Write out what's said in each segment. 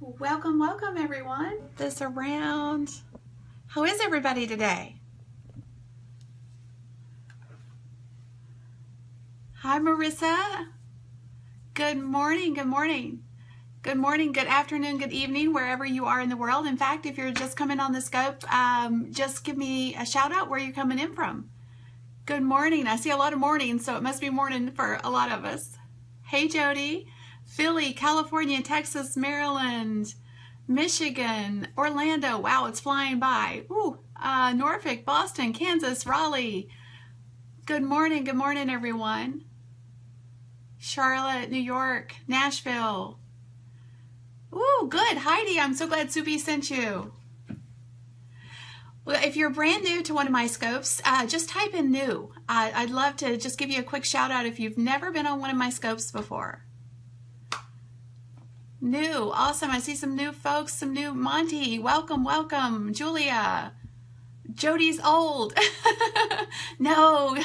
Welcome, welcome everyone. This around. How is everybody today? Hi, Marissa. Good morning, good morning. Good morning, good afternoon, good evening, wherever you are in the world. In fact, if you're just coming on the scope, just give me a shout out where you're coming in from. Good morning. I see a lot of mornings, so it must be morning for a lot of us. Hey, Jody. Philly, California, Texas, Maryland, Michigan, Orlando. Wow, it's flying by. Ooh, Norfolk, Boston, Kansas, Raleigh. Good morning, everyone. Charlotte, New York, Nashville. Ooh, good. Heidi, I'm so glad Subi sent you. Well, if you're brand new to one of my scopes, just type in new. I'd love to just give you a quick shout out if you've never been on one of my scopes before. New, awesome. I see some new folks, some new Monty. Welcome, welcome. Julia. Jody's old. No.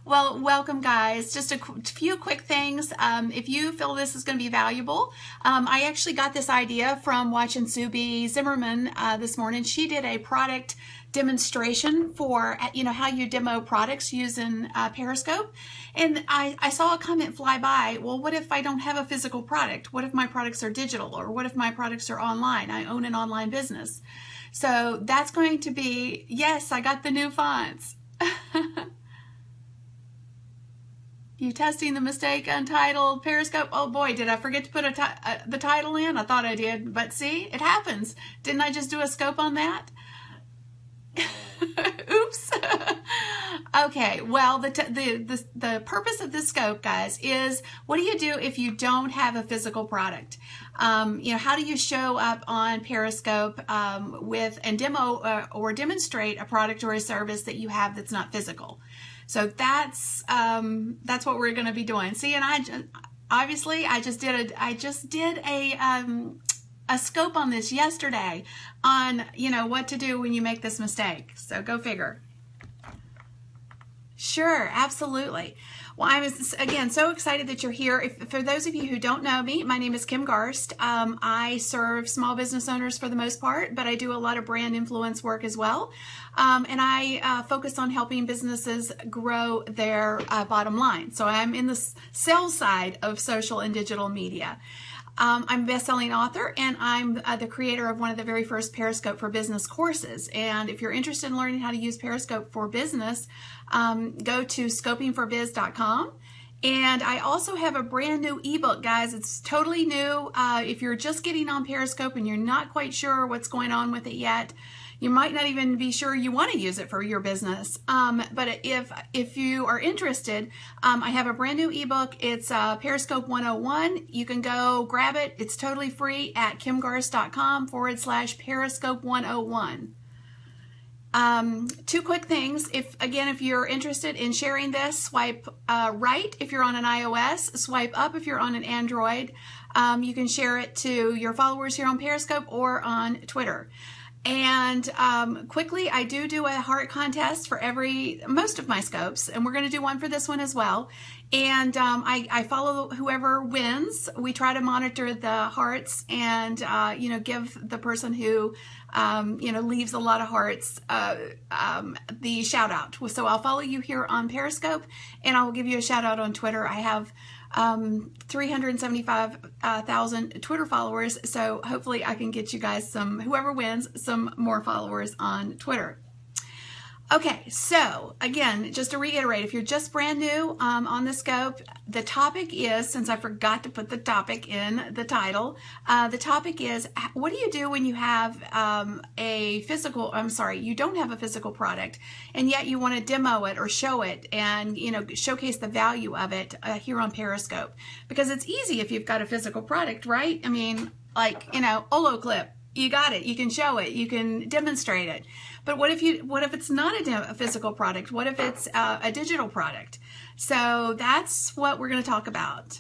Well, welcome guys. Just a few quick things. If you feel this is going to be valuable, I actually got this idea from watching Subi Zimmerman this morning. She did a product demonstration for, how you demo products using Periscope. And I saw a comment fly by, well, what if I don't have a physical product? What if my products are digital? Or what if my products are online? I own an online business. So that's going to be, yes, I got the new fonts. You testing the mistake untitled Periscope? Oh boy, did I forget to put the title in? I thought I did, but see, it happens. Didn't I just do a scope on that? Oops. Okay, well, the purpose of this scope, guys, is what do you do if you don't have a physical product? How do you show up on Periscope and demo or demonstrate a product or a service that you have that's not physical? So that's what we're going to be doing. See, and I just did a scope on this yesterday on, what to do when you make this mistake. So go figure. Sure, absolutely. Well, I'm, again, so excited that you're here. For those of you who don't know me, my name is Kim Garst. I serve small business owners for the most part, but I do a lot of brand influence work as well. And I focus on helping businesses grow their bottom line. So I'm in the sales side of social and digital media. I'm a best-selling author, and I'm the creator of one of the very first Periscope for Business courses. And if you're interested in learning how to use Periscope for business, go to scopingforbiz.com. And I also have a brand new ebook, guys. It's totally new. If you're just getting on Periscope and you're not quite sure what's going on with it yet, you might not even be sure you want to use it for your business. But if you are interested, I have a brand new ebook. It's Periscope 101. You can go grab it. It's totally free at kimgarst.com/Periscope 101. Two quick things. If you're interested in sharing this, swipe right if you're on an iOS, swipe up if you're on an Android. You can share it to your followers here on Periscope or on Twitter. And quickly, I do a heart contest for most of my scopes, and we're going to do one for this one as well. And I follow whoever wins. We try to monitor the hearts and give the person who leaves a lot of hearts the shout out. So I'll follow you here on Periscope, and I'll give you a shout out on Twitter. I have 375,000 Twitter followers, so hopefully I can get you guys whoever wins, some more followers on Twitter. Okay, so again, just to reiterate, if you're just brand new on the scope, the topic is, since I forgot to put the topic in the title, the topic is, what do you do when you have you don't have a physical product, and yet you want to demo it or show it and, showcase the value of it here on Periscope? Because it's easy if you've got a physical product, right? I mean, like, Olo Clip. You got it. You can show it. You can demonstrate it. But what if it's not a physical product? What if it's a digital product? So that's what we're going to talk about.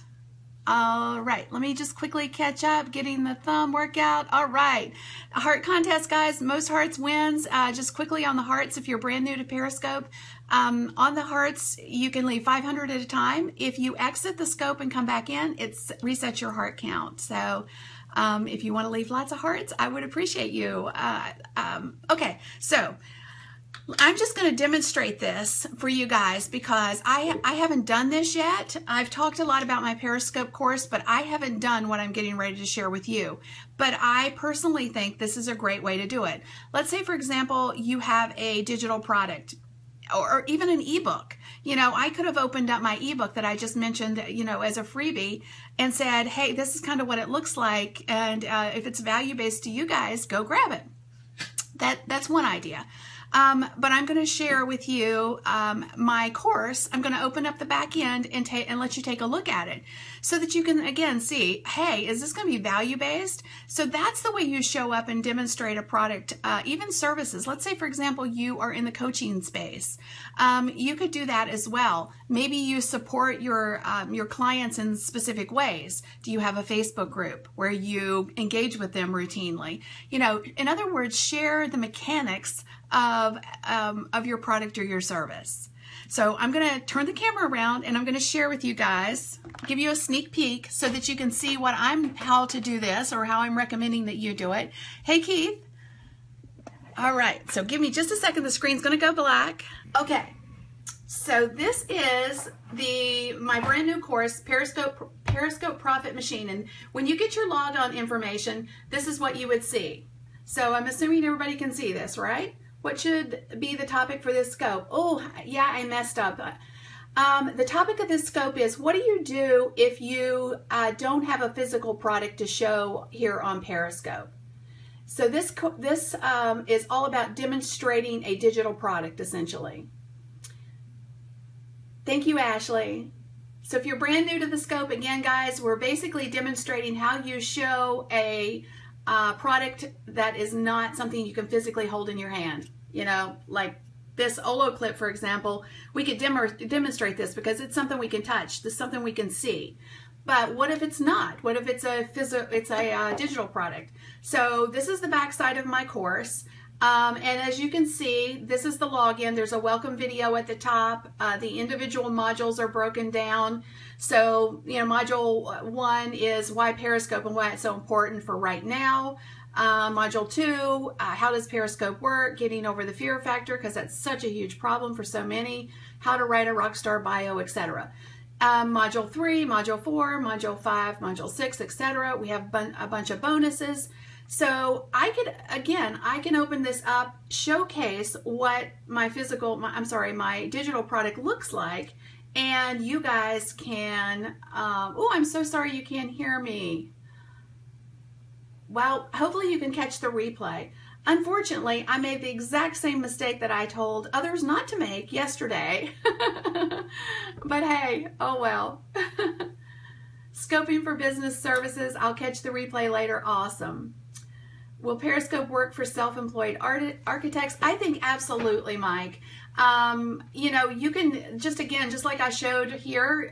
All right, let me just quickly catch up, getting the thumb workout. All right, a heart contest, guys. Most hearts wins. Just quickly on the hearts, if you're brand new to Periscope, on the hearts, you can leave 500 at a time. If you exit the scope and come back in, it resets your heart count. So if you want to leave lots of hearts, I would appreciate you. Okay, so I'm just going to demonstrate this for you guys because I haven't done this yet. I've talked a lot about my Periscope course, but I haven't done what I'm getting ready to share with you. But I personally think this is a great way to do it. Let's say, for example, you have a digital product or even an ebook. You know, I could have opened up my ebook that I just mentioned, you know, as a freebie and said, hey, this is kind of what it looks like. And if it's value-based to you guys, go grab it. That's one idea. But I'm going to share with you my course. I'm going to open up the back end and let you take a look at it so that you can, again, see, hey, is this going to be value-based? So that's the way you show up and demonstrate a product, even services. Let's say, for example, you are in the coaching space. You could do that as well. Maybe you support your clients in specific ways. Do you have a Facebook group where you engage with them routinely? You know, in other words, share the mechanics of your product or your service. So I'm going to turn the camera around and I'm going to share with you guys, give you a sneak peek so that you can see how to do this or how I'm recommending that you do it. Hey, Keith. All right. So give me just a second. The screen's going to go black. Okay. So this is my brand new course, Periscope Profit Machine. And when you get your logon information, this is what you would see. So I'm assuming everybody can see this, right? What should be the topic for this scope? Oh, yeah, I messed up. The topic of this scope is, what do you do if you don't have a physical product to show here on Periscope? So this is all about demonstrating a digital product, essentially. Thank you, Ashley. So if you're brand new to the scope, again, guys, we're basically demonstrating how you show a product that is not something you can physically hold in your hand. You know, like this Olo clip, for example, we could demonstrate this because it's something we can touch. This is something we can see. But what if it's not? What if it's a digital product? So this is the back side of my course. And as you can see, this is the login. There's a welcome video at the top. The individual modules are broken down. So, you know, module 1 is why Periscope and why it's so important for right now. Module 2, how does Periscope work? Getting over the fear factor, because that's such a huge problem for so many. How to write a rockstar bio, etc. Module 3, Module 4, Module 5, Module 6, etc. We have a bunch of bonuses. So I can open this up, showcase what my digital product looks like, and you guys can, oh, I'm so sorry you can't hear me. Well, hopefully you can catch the replay. Unfortunately, I made the exact same mistake that I told others not to make yesterday. But hey, oh well. Scoping for business services, I'll catch the replay later. Awesome. Will Periscope work for self-employed architects? I think absolutely, Mike. You know, you can just like I showed here,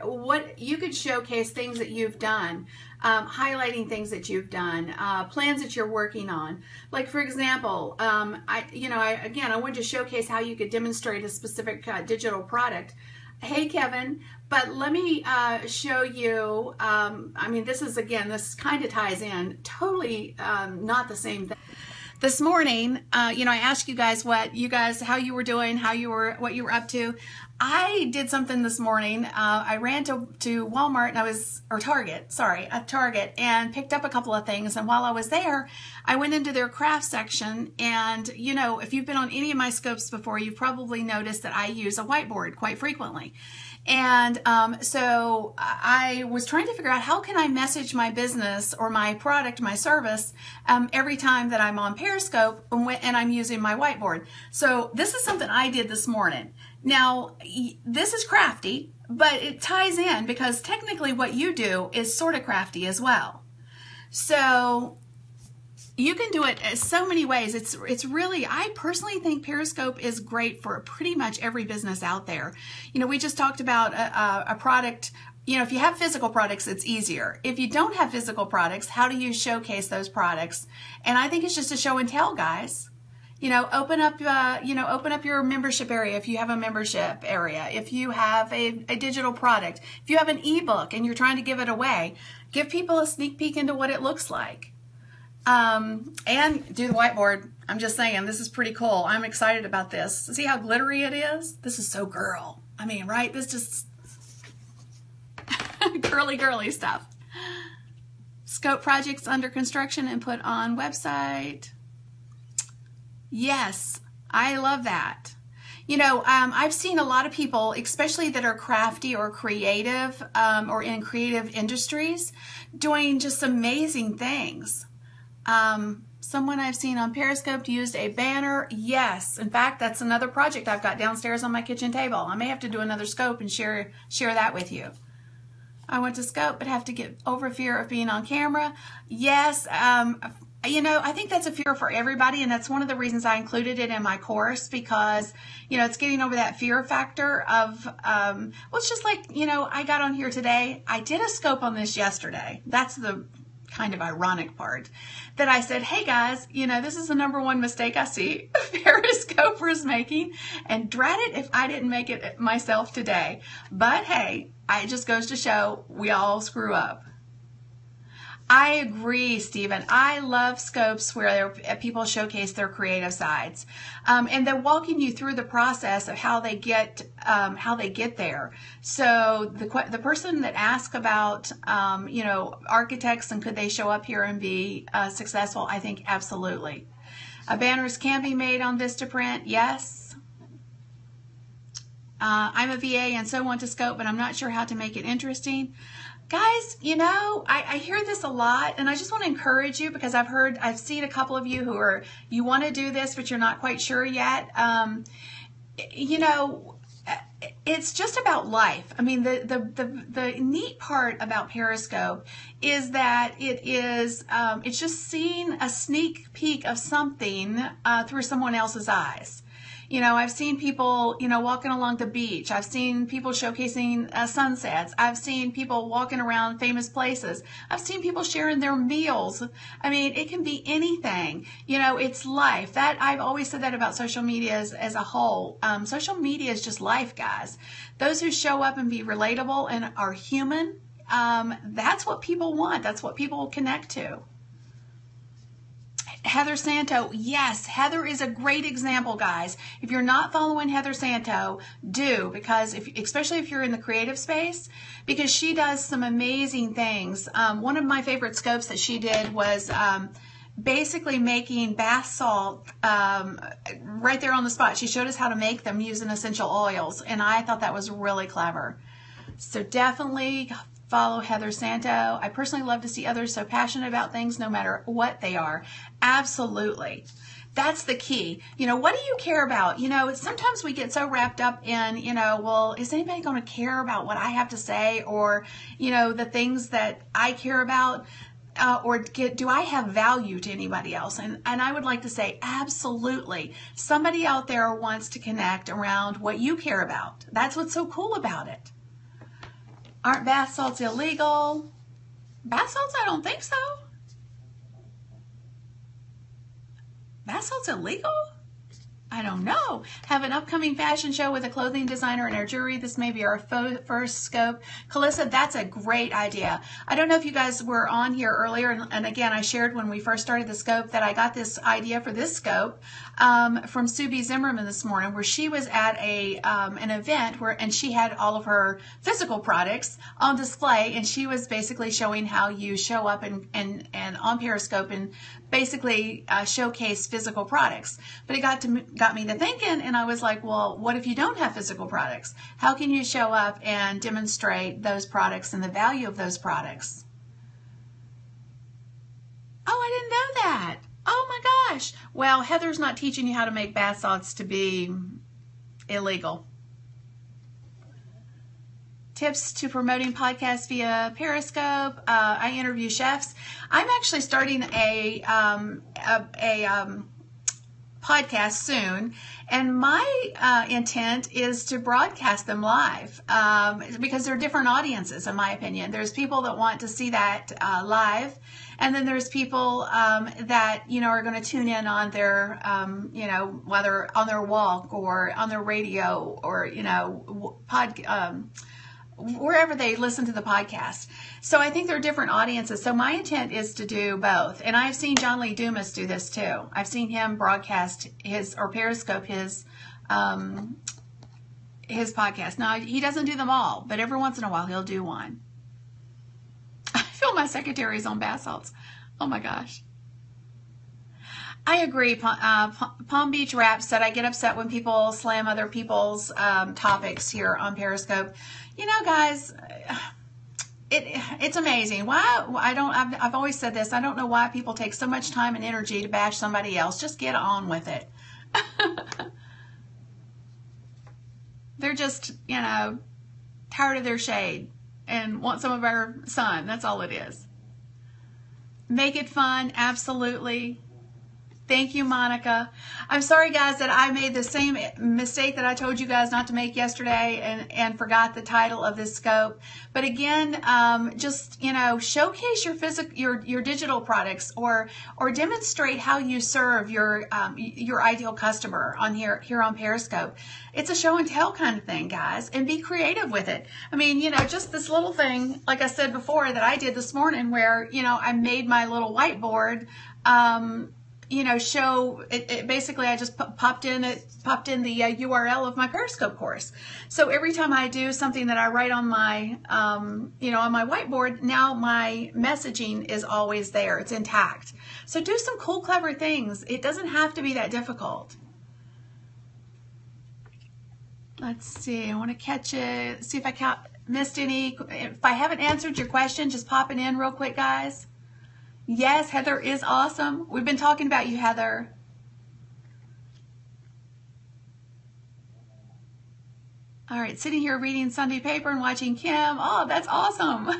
you could showcase things that you've done, highlighting things that you've done, plans that you're working on. Like, for example, I wanted to showcase how you could demonstrate a specific digital product. Hey, Kevin, but let me show you, I mean, this kind of ties in, totally not the same thing. This morning, you know, I asked you guys how you were doing, what you were up to. I did something this morning. I ran to Walmart and Target, and picked up a couple of things. And while I was there, I went into their craft section. And, you know, if you've been on any of my scopes before, you've probably noticed that I use a whiteboard quite frequently. And so I was trying to figure out, how can I message my business or my product, my service, every time that I'm on Periscope and I'm using my whiteboard. So this is something I did this morning. Now, this is crafty, but it ties in because technically what you do is sort of crafty as well. So you can do it so many ways. It's really, I personally think Periscope is great for pretty much every business out there. You know, we just talked about a product if you have physical products, it's easier. If you don't have physical products, how do you showcase those products? And I think it's just a show and tell, guys. Open up your membership area if you have a membership area. If you have a digital product, if you have an ebook and you're trying to give it away, give people a sneak peek into what it looks like. And do the whiteboard. I'm just saying, this is pretty cool. I'm excited about this. See how glittery it is? This is so girl. I mean, right? This just girly stuff. Scope projects under construction and put on website. Yes, I love that. I've seen a lot of people, especially that are crafty or creative, or in creative industries, doing just amazing things. Someone I've seen on Periscope used a banner. Yes, in fact, that's another project I've got downstairs on my kitchen table. I may have to do another scope and share that with you. I want to scope, but have to get over fear of being on camera. Yes, I think that's a fear for everybody, and that's one of the reasons I included it in my course, because, it's getting over that fear factor of, it's just like, I got on here today. I did a scope on this yesterday. That's the kind of ironic part, that I said, hey guys, this is the #1 mistake I see Periscopers making, and drat it if I didn't make it myself today. But hey, it just goes to show we all screw up. I agree, Stephen. I love scopes where people showcase their creative sides, and they're walking you through the process of how they get there. So the person that asked about architects and could they show up here and be successful, I think absolutely. Banners can be made on Vistaprint. Yes. I'm a VA and so want to scope, but I'm not sure how to make it interesting. Guys, I hear this a lot, and I just want to encourage you, because I've seen a couple of you who you want to do this, but you're not quite sure yet. It's just about life. I mean, the neat part about Periscope is that it's just seeing a sneak peek of something through someone else's eyes. I've seen people, walking along the beach. I've seen people showcasing sunsets. I've seen people walking around famous places. I've seen people sharing their meals. I mean, it can be anything. It's life. I've always said that about social media as a whole. Social media is just life, guys. Those who show up and be relatable and are human, that's what people want. That's what people connect to. Heather Santo, yes, Heather is a great example, guys. If you're not following Heather Santo, do, because especially if you're in the creative space, because she does some amazing things. One of my favorite scopes that she did was basically making bath salt right there on the spot. She showed us how to make them using essential oils, and I thought that was really clever. So definitely follow Heather Santo. I personally love to see others so passionate about things, no matter what they are. Absolutely. That's the key. What do you care about? Sometimes we get so wrapped up in, well, is anybody going to care about what I have to say, or, the things that I care about, or do I have value to anybody else? And I would like to say, absolutely. Somebody out there wants to connect around what you care about. That's what's so cool about it. Aren't bath salts illegal? Bath salts? I don't think so. Bath salts illegal? I don't know. Have an upcoming fashion show with a clothing designer and our jury. This may be our first scope. Calissa, that's a great idea. I don't know if you guys were on here earlier, and again, I shared when we first started the scope that I got this idea for this scope from Sue B. Zimmerman this morning, where she was at an event and she had all of her physical products on display, and she was basically showing how you show up and on Periscope and basically showcase physical products. But it got me to thinking, and I was like, well, what if you don't have physical products? How can you show up and demonstrate those products and the value of those products? Oh, I didn't know that. Oh my gosh. Well, Heather's not teaching you how to make bath salts to be illegal. Tips to promoting podcasts via Periscope. I interview chefs. I'm actually starting a podcasts soon, and my intent is to broadcast them live because they're different audiences, in my opinion. There's people that want to see that live, and then there's people that are going to tune in on their whether on their walk or on their radio or wherever they listen to the podcast. So I think there are different audiences. So my intent is to do both. And I've seen John Lee Dumas do this too. I've seen him broadcast or Periscope his podcast. Now, he doesn't do them all, but every once in a while he'll do one. I feel my secretary's on bath salts. Oh my gosh. I agree. Palm Beach Rap said, I get upset when people slam other people's topics here on Periscope. Guys, it's amazing. I've always said this. I don't know why people take so much time and energy to bash somebody else. Just get on with it. They're just, tired of their shade and want some of our sun. That's all it is. Make it fun. Absolutely. Thank you, Monica. I'm sorry, guys, that I made the same mistake that I told you guys not to make yesterday and forgot the title of this scope. But again, just, showcase your digital products or demonstrate how you serve your ideal customer on here on Periscope. It's a show and tell kind of thing, guys, and be creative with it. I mean, just this little thing, like I said before, that I did this morning where, I made my little whiteboard, show it basically I just popped in the URL of my Periscope course. So every time I do something that I write on my on my whiteboard, now my messaging is always there. It's intact. So do some cool, clever things. It doesn't have to be that difficult. Let's see. I want to catch it. See if I missed any. If I haven't answered your question, just pop it in real quick, guys. Yes, Heather is awesome. We've been talking about you, Heather. All right, sitting here reading Sunday paper and watching Kim. Oh, that's awesome.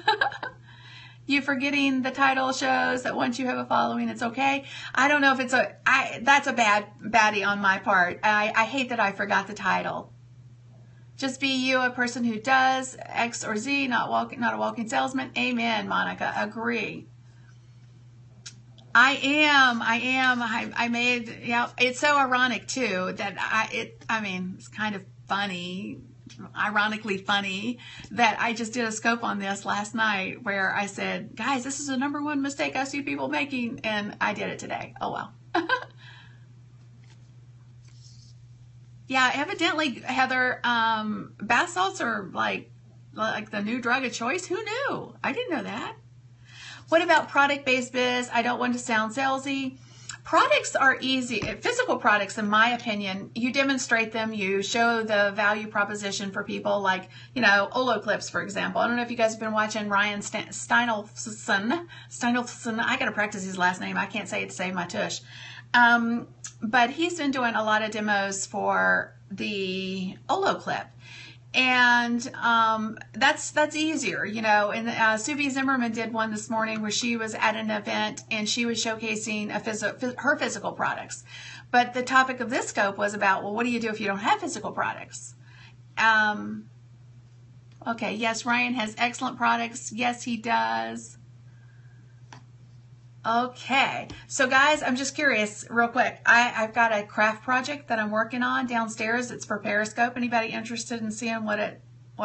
You forgetting the title shows that once you have a following, it's okay. I don't know if it's that's a baddie on my part. I hate that I forgot the title. Just be you, a person who does X or Z, not a walking salesman. Amen, Monica. Agree. I am. I made, it's so ironic too that it's kind of funny, ironically funny that I just did a scope on this last night where I said, guys, this is the #1 mistake I see people making, and I did it today. Oh, well. Yeah, evidently, Heather, bath salts are like the new drug of choice. Who knew? I didn't know that. What about product-based biz? I don't want to sound salesy. Products are easy. Physical products, in my opinion, you demonstrate them, you show the value proposition for people like, Olo clips, for example. I don't know if you guys have been watching Ryan Steinolfson. I got to practice his last name. I can't say it to save my tush. But he's been doing a lot of demos for the Olo clip. And that's easier, And Suvi Zimmerman did one this morning where she was at an event and she was showcasing her physical products. But the topic of this scope was about, well, what do you do if you don't have physical products? Okay, yes, Ryan has excellent products. Yes, he does. Okay, so guys, I'm just curious, real quick. I've got a craft project that I'm working on downstairs. It's for Periscope. Anybody interested in seeing what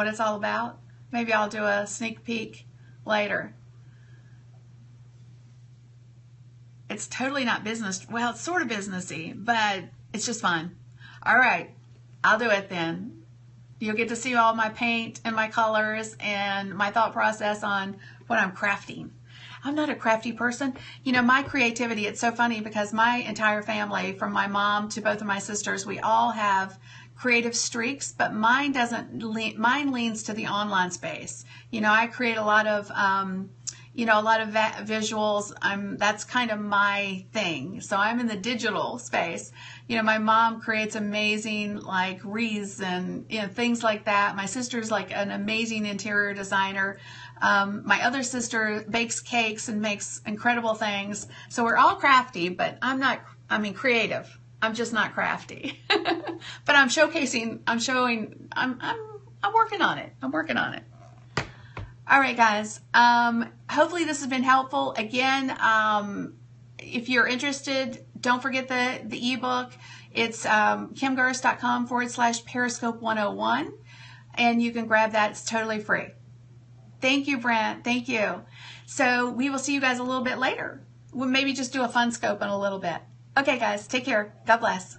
it's all about? Maybe I'll do a sneak peek later. It's totally not business. Well, it's sort of businessy, but it's just fun. All right, I'll do it then. You'll get to see all my paint and my colors and my thought process on what I'm crafting. I'm not a crafty person. My creativity, it's so funny because my entire family, from my mom to both of my sisters, we all have creative streaks, but mine leans to the online space. I create a lot of, visuals. That's kind of my thing. So I'm in the digital space. My mom creates amazing wreaths and things like that. My sister's an amazing interior designer. My other sister bakes cakes and makes incredible things. So we're all crafty, but I'm not, creative. I'm just not crafty. But I'm showcasing, I'm working on it. I'm working on it. All right, guys. Hopefully this has been helpful. Again, if you're interested, don't forget the ebook. It's kimgarst.com/Periscope 101. And you can grab that. It's totally free. Thank you, Brent. Thank you. So we will see you guys a little bit later. We'll maybe just do a fun scope in a little bit. Okay, guys. Take care. God bless.